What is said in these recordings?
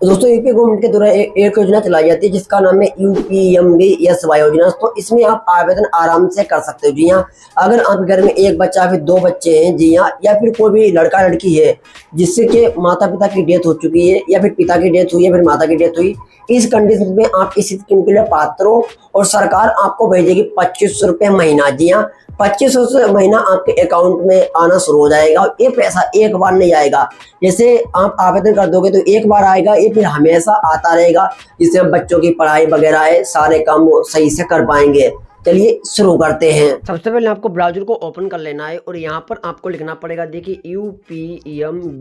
दोस्तों UP government के द्वारा एक योजना चलाई जाती है जिसका नाम है यूपीएमबीएसवाई योजना। तो इसमें आप आवेदन आराम से कर सकते हो। जी हाँ, अगर आपके घर में एक बच्चा फिर दो बच्चे हैं, जी हाँ, या फिर कोई भी लड़का लड़की है जिससे के माता पिता की डेथ हो चुकी है या फिर पिता की डेथ हुई है फिर माता की डेथ हुई, इस कंडीशन में आप इस स्कीम के लिए पात्र हो और सरकार आपको भेजेगी 2500 रुपये महीना। जी हाँ, 2500 महीना आपके अकाउंट में आना शुरू हो जाएगा और ये पैसा एक बार नहीं आएगा। जैसे आप आवेदन कर दोगे तो एक बार आएगा, ये फिर हमेशा आता रहेगा, जिससे हम बच्चों की पढ़ाई वगैरह है सारे काम वो सही से कर पाएंगे। चलिए शुरू करते हैं। सबसे पहले आपको ब्राउजर को ओपन कर लेना है और यहाँ पर आपको लिखना पड़ेगा, देखिए UPMBSY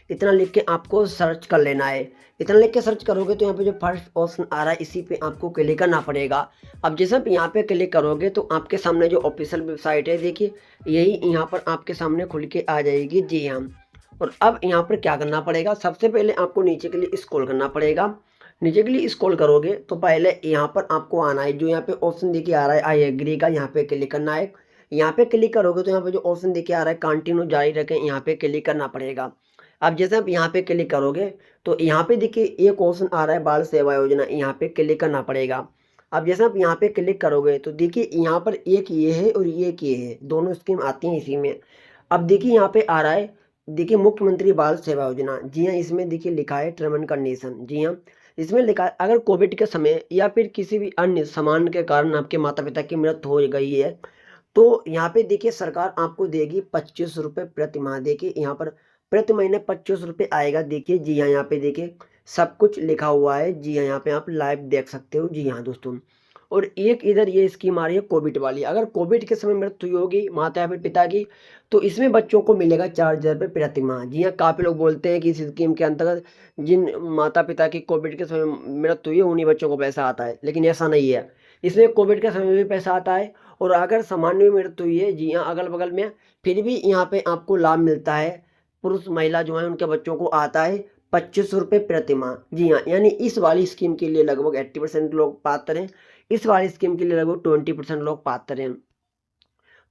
इतना लिख के आपको सर्च कर लेना है। इतना लिख के सर्च करोगे तो यहाँ पे जो फर्स्ट ऑप्शन आ रहा है इसी पे आपको क्लिक करना पड़ेगा। अब जैसे आप यहाँ पे क्लिक करोगे तो आपके सामने जो ऑफिशियल वेबसाइट है, देखिए यही यहाँ पर आपके सामने खुल के आ जाएगी। जी हाँ, और अब यहाँ पर क्या करना पड़ेगा, सबसे पहले आपको नीचे के लिए स्क्रॉल करना पड़ेगा। नीचे के लिए स्क्रॉल करोगे तो पहले यहाँ पर आपको आना है, जो यहाँ पे ऑप्शन देखिए आ रहा है आई एग्री का, यहाँ पे क्लिक करना है। यहाँ पे क्लिक करोगे तो यहाँ पे जो ऑप्शन देखिए आ रहा है कंटिन्यू जारी रखें, यहाँ पे क्लिक करना पड़ेगा। अब जैसे आप यहाँ पे क्लिक करोगे तो यहाँ पे देखिए एक ऑप्शन आ रहा है बाल सेवा योजना, यहाँ पे क्लिक करना पड़ेगा। अब जैसे आप यहाँ पे क्लिक करोगे तो देखिए यहाँ पर एक ये है और एक ये है, दोनों स्कीम आती हैं इसी में। अब देखिए यहाँ पे आ रहा है, देखिए मुख्यमंत्री बाल सेवा योजना। जी हाँ, इसमें देखिए लिखा है टर्म एंड कंडीशन। जी हाँ, इसमें लिखा है अगर कोविड के समय या फिर किसी भी अन्य सामान के कारण आपके माता पिता की मृत्यु हो गई है तो यहाँ पे देखिए सरकार आपको देगी 25 रुपये प्रति माह। देखिए यहाँ पर प्रति महीने 25 रुपये आएगा। देखिए जी हाँ, यहाँ पे देखिए सब कुछ लिखा हुआ है। जी हाँ, यहाँ पे आप लाइव देख सकते हो। जी हाँ दोस्तों, और एक इधर ये स्कीम आ रही है कोविड वाली, अगर कोविड के समय मृत्यु हुई होगी माता या फिर पिता की तो इसमें बच्चों को मिलेगा 4000 रुपये प्रति माह। जी हाँ, काफ़ी लोग बोलते हैं कि इस स्कीम के अंतर्गत जिन माता पिता की कोविड के समय मृत्यु हुई है उन्हीं बच्चों को पैसा आता है, लेकिन ऐसा नहीं है। इसमें कोविड के समय में भी पैसा आता है और अगर सामान्य मृत्यु हुई है, जी हाँ, अगल बगल में, फिर भी यहाँ पे आपको लाभ मिलता है। पुरुष महिला जो है उनके बच्चों को आता है 2500 रुपये प्रति माह। जी हाँ, यानी इस वाली स्कीम के लिए लगभग 80% लोग पात्र हैं, इस वाली स्कीम के लिए लगभग 20% लोग पात्र हैं।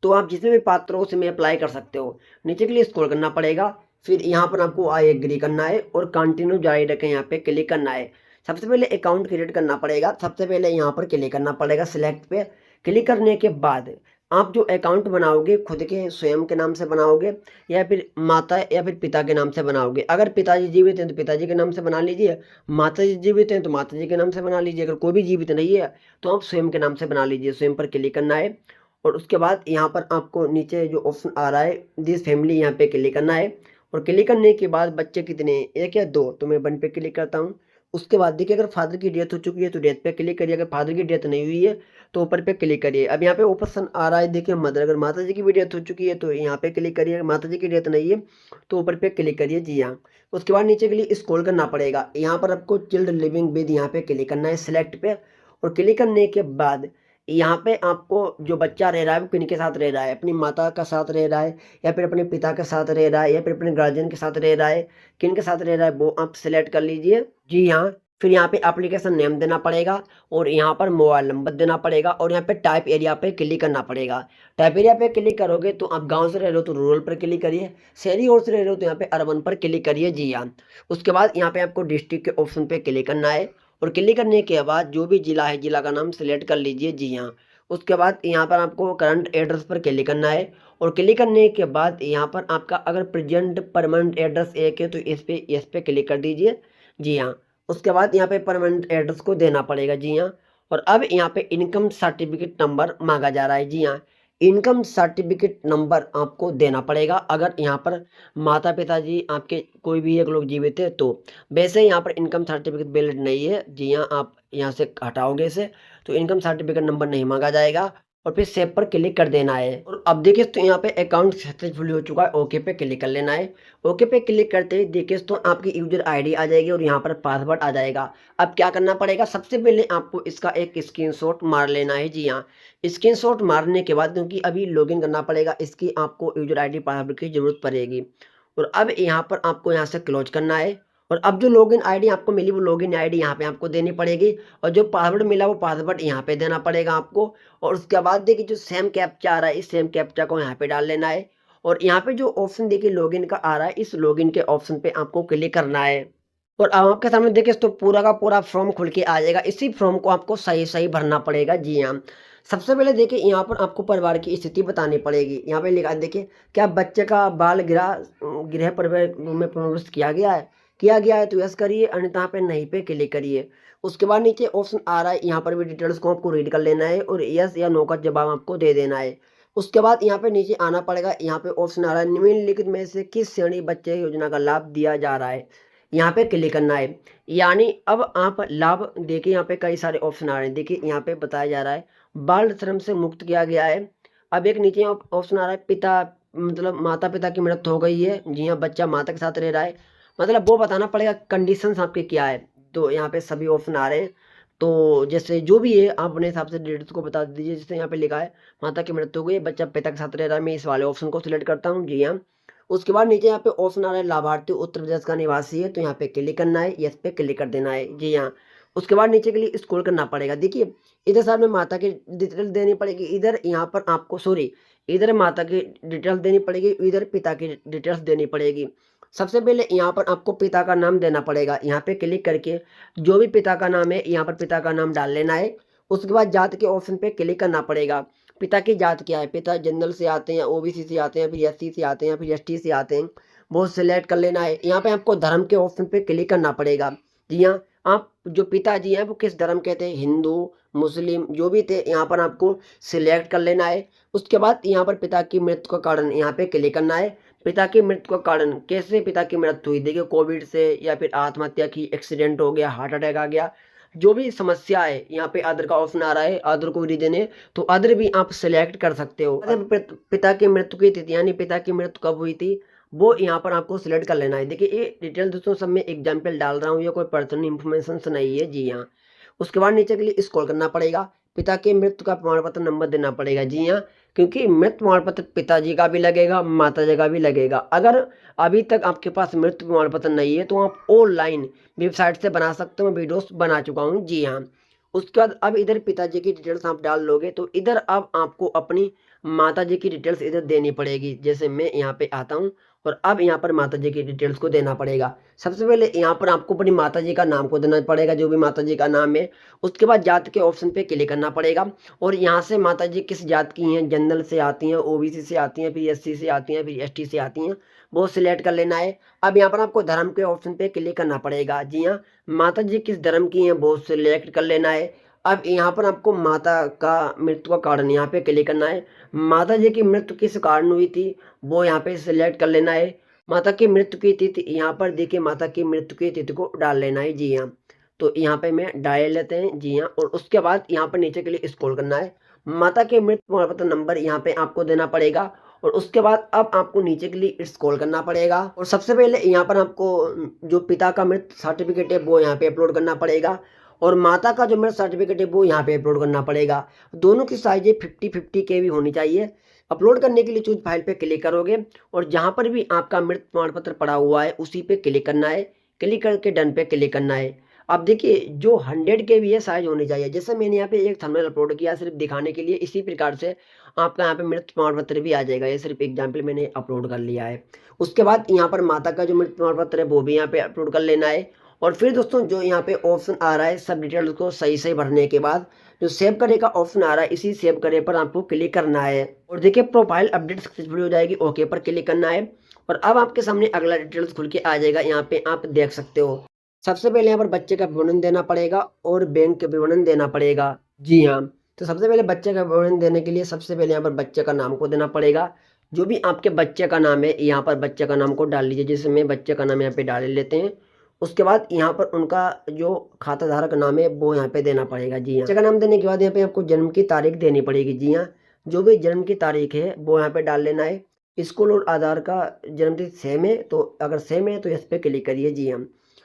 तो आप जिसमें भी पात्र हो उसमें अप्लाई कर सकते हो। नीचे के लिए स्क्रॉल करना पड़ेगा, फिर यहाँ पर आपको आई एग्री करना है और कंटिन्यू जारी रखें, यहाँ पे क्लिक करना है। सबसे पहले अकाउंट क्रिएट करना पड़ेगा, सबसे पहले यहाँ पर क्लिक करना पड़ेगा सिलेक्ट पे। क्लिक करने के बाद आप जो अकाउंट बनाओगे खुद के स्वयं के नाम से बनाओगे या फिर माता या फिर पिता के नाम से बनाओगे। अगर पिताजी जीवित हैं तो पिताजी के नाम से बना लीजिए, माता जी जीवित हैं तो माता जी के नाम से बना लीजिए। अगर कोई भी जीवित नहीं है तो आप स्वयं के नाम से बना लीजिए। स्वयं पर क्लिक करना है और उसके बाद यहाँ पर आपको नीचे जो ऑप्शन आ रहा है दिस फैमिली, यहाँ पे क्लिक करना है। और क्लिक करने के बाद बच्चे कितने हैं, एक या दो, तो मैं वन पे क्लिक करता हूँ। उसके बाद देखिए अगर फादर की डेथ हो चुकी है तो डेथ पे क्लिक करिए, अगर फादर की डेथ नहीं हुई है तो ऊपर पे क्लिक करिए। अब यहाँ पे ऑप्शन आ रहा है देखिए मदर, अगर माता जी की भी डेथ हो चुकी है तो यहाँ पे क्लिक करिए, अगर माता जी की डेथ नहीं है तो ऊपर पे क्लिक करिए। जी हाँ, उसके बाद नीचे के लिए स्क्रॉल करना पड़ेगा, यहाँ पर आपको चिल्ड लिविंग विद यहाँ पे क्लिक करना है सिलेक्ट पे। और क्लिक करने के बाद यहाँ पे आपको जो बच्चा रह रहा है वो किनके साथ रह रहा है, अपनी माता का साथ रह रहा है या फिर अपने पिता के साथ रह रहा है या फिर अपने गार्जियन के साथ रह रहा है, किन के साथ रह रहा है वो आप सिलेक्ट कर लीजिए। जी हाँ, फिर यहाँ पे एप्लीकेशन नेम देना पड़ेगा और यहाँ पर मोबाइल नंबर देना पड़ेगा और यहाँ पे टाइप एरिया पे क्लिक करना पड़ेगा। टाइप एरिया पे क्लिक करोगे तो आप गांव से रह रहे हो तो रूरल पर क्लिक करिए, शहरी ओर से रह रहे हो तो यहाँ पे अर्बन पर क्लिक करिए। जी हाँ, उसके बाद यहाँ पे आपको डिस्ट्रिक्ट के ऑप्शन पे क्लिक करना है और क्लिक करने के बाद जो भी जिला है जिला का नाम सेलेक्ट कर लीजिए। जी हाँ, उसके बाद यहाँ पर आपको करंट एड्रेस पर क्लिक करना है और क्लिक करने के बाद यहाँ पर आपका अगर प्रेजेंट परमानेंट एड्रेस एक है तो इस पे क्लिक कर दीजिए। जी हाँ, उसके बाद यहाँ पे परमानेंट एड्रेस को देना पड़ेगा। जी हाँ, और अब यहाँ पे इनकम सर्टिफिकेट नंबर मांगा जा रहा है। जी हाँ, इनकम सर्टिफिकेट नंबर आपको देना पड़ेगा अगर यहाँ पर माता पिताजी आपके कोई भी एक लोग जीवित है तो। वैसे यहाँ पर इनकम सर्टिफिकेट वैलिड नहीं है। जी हाँ, आप यहाँ से हटाओगे इसे तो इनकम सर्टिफिकेट नंबर नहीं मांगा जाएगा और फिर सेव पर क्लिक कर देना है। और अब देखिए तो यहाँ पे अकाउंट सक्सेसफुली हो चुका है, ओके पे क्लिक कर लेना है। ओके पे क्लिक करते ही देखिए तो आपकी यूजर आईडी आ जाएगी और यहाँ पर पासवर्ड आ जाएगा। अब क्या करना पड़ेगा, सबसे पहले आपको इसका एक स्क्रीनशॉट मार लेना है। जी हाँ, स्क्रीनशॉट मारने के बाद क्योंकि अभी लॉगिन करना पड़ेगा इसकी आपको यूजर आईडी पासवर्ड की जरूरत पड़ेगी। और अब यहाँ पर आपको यहाँ से क्लोज करना है और अब जो लॉगिन आईडी आपको मिली वो लॉगिन आईडी यहाँ पे आपको देनी पड़ेगी और जो पासवर्ड मिला वो पासवर्ड यहाँ पे देना पड़ेगा आपको। और उसके बाद देखिए जो सेम कैप्चा आ रहा है इस सेम कैप्चा को यहाँ पे डाल लेना है और यहाँ पे जो ऑप्शन देखिए लॉगिन का आ रहा है इस लॉगिन के ऑप्शन पे आपको क्लिक करना है। और अब आपके सामने देखिए तो पूरा का पूरा फॉर्म खुल के आ जाएगा। इसी फॉर्म को आपको सही-सही भरना पड़ेगा। जी हाँ। सबसे पहले देखिए यहाँ पर आपको परिवार की स्थिति बतानी पड़ेगी। यहाँ पे लिखा है देखिए, क्या बच्चे का बाल गृह परिवार में प्रविष्ट किया गया है? किया गया है तो यस करिए, अन्यथा यहाँ पे नहीं पे क्लिक करिए। उसके बाद नीचे ऑप्शन आ रहा है, यहाँ पर भी डिटेल्स को आपको रीड कर लेना है और यस या नो का जवाब आपको दे देना है। उसके बाद यहाँ पे नीचे आना पड़ेगा, यहाँ पे ऑप्शन आ रहा है निम्नलिखित में से किस श्रेणी बच्चे योजना का लाभ दिया जा रहा है? यहाँ पे क्लिक करना है। यानी अब आप लाभ देखिए यहाँ पे कई सारे ऑप्शन आ रहे हैं। देखिए यहाँ पे बताया जा रहा है बाल श्रम से मुक्त किया गया है। अब एक नीचे ऑप्शन आ रहा है पिता मतलब माता-पिता की मृत्यु हो गई है। जी हाँ, बच्चा माता के साथ रह रहा है। मतलब वो बताना पड़ेगा कंडीशंस आपके क्या है। तो यहाँ पे सभी ऑप्शन आ रहे हैं। तो जैसे जो भी है आप अपने हिसाब से डिटेल्स को बता दीजिए। जैसे यहाँ पे लिखा है माता की मृत्यु हो गई है, बच्चा पिता के साथ रह रहा है। मैं इस वाले ऑप्शन को सिलेक्ट करता हूँ। जी हाँ। उसके बाद नीचे यहाँ पे ऑप्शन आ रहा है लाभार्थी उत्तर प्रदेश का निवासी है, तो यहाँ पे क्लिक करना है, यस पे क्लिक कर देना है। जी हाँ। उसके बाद नीचे के लिए स्क्रॉल करना पड़ेगा। देखिए इधर साइड में माता की डिटेल देनी पड़ेगी, इधर यहाँ पर आपको सॉरी इधर माता की डिटेल्स देनी पड़ेगी, इधर पिता की डिटेल्स देनी पड़ेगी। सबसे पहले यहाँ पर आपको पिता का नाम देना पड़ेगा। यहाँ पे क्लिक करके जो भी पिता का नाम है यहाँ पर पिता का नाम डाल लेना है। उसके बाद जात के ऑप्शन पे क्लिक करना पड़ेगा। पिता की जात क्या है? पिता जनरल से आते हैं, ओबीसी से आते हैं, फिर एससी से आते हैं, फिर एसटी से आते हैं, वो सिलेक्ट कर लेना है। यहाँ पे आपको धर्म के ऑप्शन पे क्लिक करना पड़ेगा। जी हाँ, आप जो पिताजी हैं वो किस धर्म के थे? हिंदू, मुस्लिम जो भी थे यहाँ पर आपको सिलेक्ट कर लेना है। उसके बाद यहाँ पर पिता की मृत्यु का कारण यहाँ पे क्लिक करना है। पिता की मृत्यु का कारण कैसे पिता की मृत्यु हुई? देखिए कोविड से या फिर आत्महत्या की, एक्सीडेंट हो गया, हार्ट अटैक आ गया, जो भी समस्या है यहाँ पे अदर का ऑप्शन आ रहा है, अदर को रीजन है तो अदर भी आप सिलेक्ट कर सकते हो। अगर पिता की मृत्यु की तिथि यानी पिता की मृत्यु कब हुई थी वो यहाँ पर आपको सिलेक्ट कर लेना है। देखिए ये डिटेल दोस्तों सब मैं एग्जाम्पल डाल रहा हूँ, ये कोई पर्सनल इन्फॉर्मेशन नहीं है। जी हाँ। उसके बाद नीचे के लिए स्क्रॉल करना पड़ेगा, पिता के मृत्यु का प्रमाण पत्र नंबर देना पड़ेगा। जी हाँ, क्योंकि मृत्यु प्रमाण पत्र पिताजी का भी लगेगा, माताजी का भी लगेगा। अगर अभी तक आपके पास मृत्यु प्रमाण पत्र नहीं है तो आप ऑनलाइन वेबसाइट से बना सकते हो, मैं वीडियोस बना चुका हूँ। जी हाँ। उसके बाद अब इधर पिताजी की डिटेल्स आप डाल लोगे तो इधर अब आपको अपनी माताजी की डिटेल्स इधर देनी पड़ेगी। जैसे मैं यहाँ पे आता हूँ और अब यहाँ पर माताजी की डिटेल्स को देना पड़ेगा। सबसे पहले यहाँ पर आपको अपनी माताजी का नाम को देना पड़ेगा, जो भी माताजी का नाम है। उसके बाद जात के ऑप्शन पे क्लिक करना पड़ेगा और यहाँ से माताजी किस जात की हैं, जनरल से आती हैं, ओबीसी से आती हैं, फिर एससी से आती हैं, फिर एसटी से आती हैं, वो सिलेक्ट कर लेना है। अब यहाँ पर आपको धर्म के ऑप्शन पे क्लिक करना पड़ेगा। जी हाँ, माता जी किस धर्म की हैं वो सिलेक्ट कर लेना है। अब यहाँ पर आपको माता का मृत्यु का कारण यहाँ पे क्लिक करना है। माता जी की मृत्यु किस कारण हुई थी वो यहाँ पे सिलेक्ट कर लेना है। माता की मृत्यु की तिथि यहाँ पर देखिए माता की मृत्यु की तिथि को डाल लेना है। जी हाँ, तो यहाँ पे मैं डाल लेते हैं। जी हाँ, और उसके बाद यहाँ पर नीचे के लिए स्क्रॉल करना है। माता के मृत्यु प्रमाण पत्र नंबर यहाँ पे आपको देना पड़ेगा और उसके बाद अब आपको नीचे के लिए स्क्रॉल करना पड़ेगा और सबसे पहले यहाँ पर आपको जो पिता का मृत्यु सर्टिफिकेट है वो यहाँ पे अपलोड करना पड़ेगा और माता का जो मृत्यु सर्टिफिकेट है वो यहाँ पे अपलोड करना पड़ेगा। दोनों की साइज 50-50 के भी होनी चाहिए। अपलोड करने के लिए चूज फाइल पे क्लिक करोगे और जहाँ पर भी आपका मृत्यु प्रमाण पत्र पड़ा हुआ है उसी पे क्लिक करना है। क्लिक करके डन पे क्लिक करना है। अब देखिए जो 100 के भी है साइज होनी चाहिए। जैसे मैंने यहाँ पे एक थंबनेल अपलोड किया सिर्फ दिखाने के लिए, इसी प्रकार से आपका यहाँ पे मृत्यु प्रमाण पत्र भी आ जाएगा। ये सिर्फ एग्जाम्पल मैंने अपलोड कर लिया है। उसके बाद यहाँ पर माता का जो मृत्यु प्रमाण पत्र है वो भी यहाँ पे अपलोड कर लेना है और फिर दोस्तों जो यहाँ पे ऑप्शन आ रहा है सब डिटेल्स को सही सही भरने के बाद जो सेव करे का ऑप्शन आ रहा है इसी सेव करे पर आपको क्लिक करना है और देखिए प्रोफाइल अपडेट सक्सेसफुल हो जाएगी, ओके पर क्लिक करना है और अब आपके सामने अगला डिटेल्स खुल के आ जाएगा। यहाँ पे आप देख सकते हो सबसे पहले यहाँ पर बच्चे का विवरण देना पड़ेगा और बैंक का विवरण देना पड़ेगा। जी हाँ, तो सबसे पहले बच्चे का विवरण देने के लिए सबसे पहले यहाँ पर बच्चे का नाम को देना पड़ेगा। जो भी आपके बच्चे का नाम है यहाँ पर बच्चे का नाम को डाल लीजिए। जैसे मैं बच्चे का नाम यहाँ पे डाल लेते हैं। उसके बाद यहाँ पर उनका जो खाता धारक नाम है वो यहाँ पे देना पड़ेगा। जी हाँ, बच्चे का नाम देने के बाद यहाँ पे आपको जन्म की तारीख देनी पड़ेगी। जी हाँ, जो भी जन्म की तारीख है वो यहाँ पे डाल लेना है। स्कूल और आधार का जन्मतिथि सेम है तो अगर सेम है तो इस पे क्लिक करिए। जी हाँ,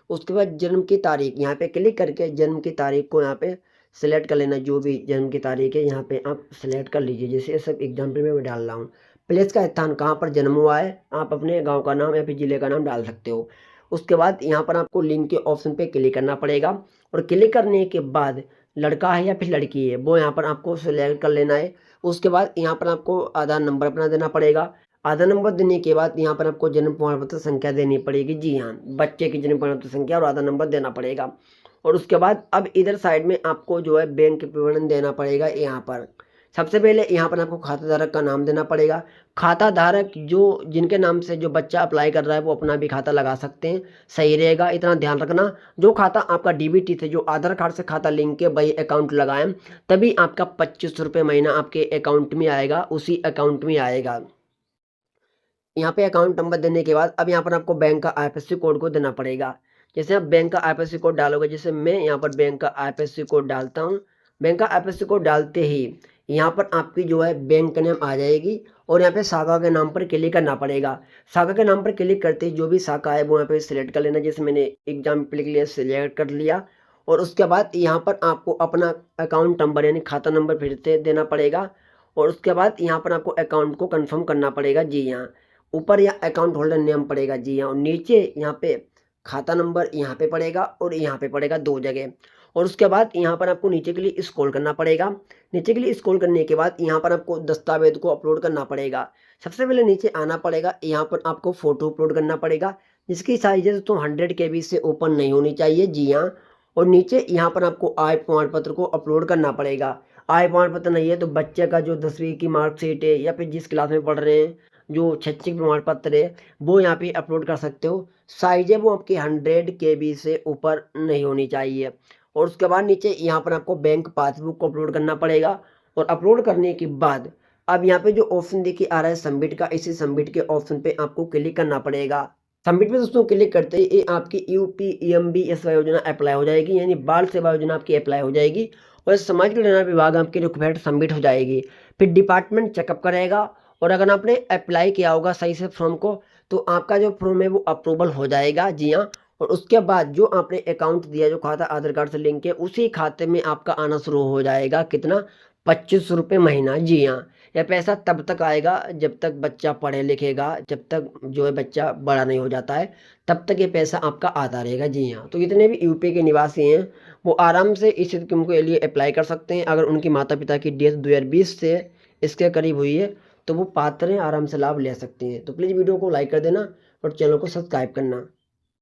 उसके बाद जन्म की तारीख यहाँ पे क्लिक करके जन्म की तारीख को यहाँ पे सिलेक्ट कर लेना। जो भी जन्म की तारीख है यहाँ पे आप सिलेक्ट कर लीजिए। जैसे ये सब एग्जाम्पल में मैं डाल रहा हूँ। प्लेस का स्थान कहाँ पर जन्म हुआ है आप अपने गांव का नाम या फिर जिले का नाम डाल सकते हो। उसके बाद यहाँ पर आपको लिंक के ऑप्शन पे क्लिक करना पड़ेगा और क्लिक करने के बाद लड़का है या फिर लड़की है वो यहाँ पर आपको सिलेक्ट कर लेना है। उसके बाद यहाँ पर आपको आधार नंबर अपना देना पड़ेगा। आधार नंबर देने के बाद यहाँ पर आपको जन्म प्रमाण पत्र संख्या देनी पड़ेगी। जी हाँ, बच्चे की जन्म प्रमाण पत्र संख्या और आधार नंबर देना पड़ेगा। और उसके बाद अब इधर साइड में आपको जो है बैंक विवरण देना पड़ेगा। यहाँ पर सबसे पहले यहाँ पर आपको खाता धारक का नाम देना पड़ेगा। खाता धारक जो जिनके नाम से जो बच्चा अप्लाई कर रहा है वो अपना भी खाता लगा सकते हैं, सही रहेगा। इतना ध्यान रखना, जो खाता आपका डीबीटी से जो आधार कार्ड से खाता लिंक के वही अकाउंट लगाएं, तभी आपका 25 रुपये महीना आपके अकाउंट में आएगा, उसी अकाउंट में आएगा। यहाँ पे अकाउंट नंबर देने के बाद अब यहाँ पर आपको बैंक का आईएफएससी कोड को देना पड़ेगा। जैसे आप बैंक का आईएफएससी कोड डालोगे, जैसे मैं यहाँ पर बैंक का आईएफएससी कोड डालता हूँ। बैंक का आईएफएससी कोड डालते ही यहाँ पर आपकी जो है बैंक का नाम आ जाएगी और यहाँ पे शाखा के नाम पर क्लिक करना पड़ेगा। शाखा के नाम पर क्लिक करते ही जो भी शाखा है वो यहाँ पे सिलेक्ट कर लेना। जैसे मैंने एग्जाम्पल के लिए सिलेक्ट कर लिया और उसके बाद यहाँ पर आपको अपना अकाउंट नंबर यानी खाता नंबर फिर से देना पड़ेगा और उसके बाद यहाँ पर आपको अकाउंट को कन्फर्म करना पड़ेगा। जी हाँ, ऊपर या अकाउंट होल्डर नेम पड़ेगा। जी हाँ, और नीचे यहाँ पे खाता नंबर यहाँ पे पड़ेगा और यहाँ पे पड़ेगा 2 जगह। और उसके बाद यहाँ पर आपको नीचे के लिए स्क्रॉल करना पड़ेगा। नीचे के लिए स्क्रॉल करने के बाद यहाँ पर आपको दस्तावेज को अपलोड करना पड़ेगा। सबसे पहले नीचे आना पड़ेगा, यहाँ पर आपको फ़ोटो अपलोड करना पड़ेगा जिसकी साइज है दोस्तों 100 KB से ऊपर नहीं होनी चाहिए। जी हाँ, और नीचे यहाँ पर आपको आय प्रमाण पत्र को अपलोड करना पड़ेगा। आय प्रमाण पत्र नहीं है तो बच्चे का जो 10वीं की मार्कशीट है या फिर जिस क्लास में पढ़ रहे हैं जो शैक्षिक प्रमाण पत्र है वो यहाँ पे अपलोड कर सकते हो। साइज है वो आपकी 100 KB से ऊपर नहीं होनी चाहिए। और उसके बाद नीचे यहाँ पर आपको बैंक पासबुक को अपलोड करना पड़ेगा और अपलोड करने के बाद अब यहाँ पे जो ऑप्शन देखिए आ रहा है सबमिट का, इसी सबमिट के ऑप्शन पे आपको क्लिक करना पड़ेगा। सबमिट पे दोस्तों क्लिक करते ही ये आपकी UPEMBSY योजना अप्लाई हो जाएगी, यानी बाल सेवा योजना आपकी अप्लाई हो जाएगी और समाज कल्याण विभाग आपकी रिक्वायर्ड सबमिट हो जाएगी। फिर डिपार्टमेंट चेकअप करेगा और अगर आपने अप्लाई किया होगा सही से फॉर्म को तो आपका जो फॉर्म है वो अप्रूवल हो जाएगा। जी हाँ, और उसके बाद जो आपने अकाउंट दिया, जो खाता आधार कार्ड से लिंक है, उसी खाते में आपका आना शुरू हो जाएगा। कितना? 25 रुपये महीना। जी हाँ, यह पैसा तब तक आएगा जब तक बच्चा पढ़े लिखेगा, जब तक जो है बच्चा बड़ा नहीं हो जाता है तब तक ये पैसा आपका आता रहेगा। जी हाँ, तो जितने भी यूपी के निवासी हैं वो आराम से इस स्कीम के लिए अप्लाई कर सकते हैं। अगर उनके माता पिता की डेथ 2020 से इसके करीब हुई है तो वो पात्र हैं, आराम से लाभ ले सकते हैं। तो प्लीज़ वीडियो को लाइक कर देना और चैनल को सब्सक्राइब करना।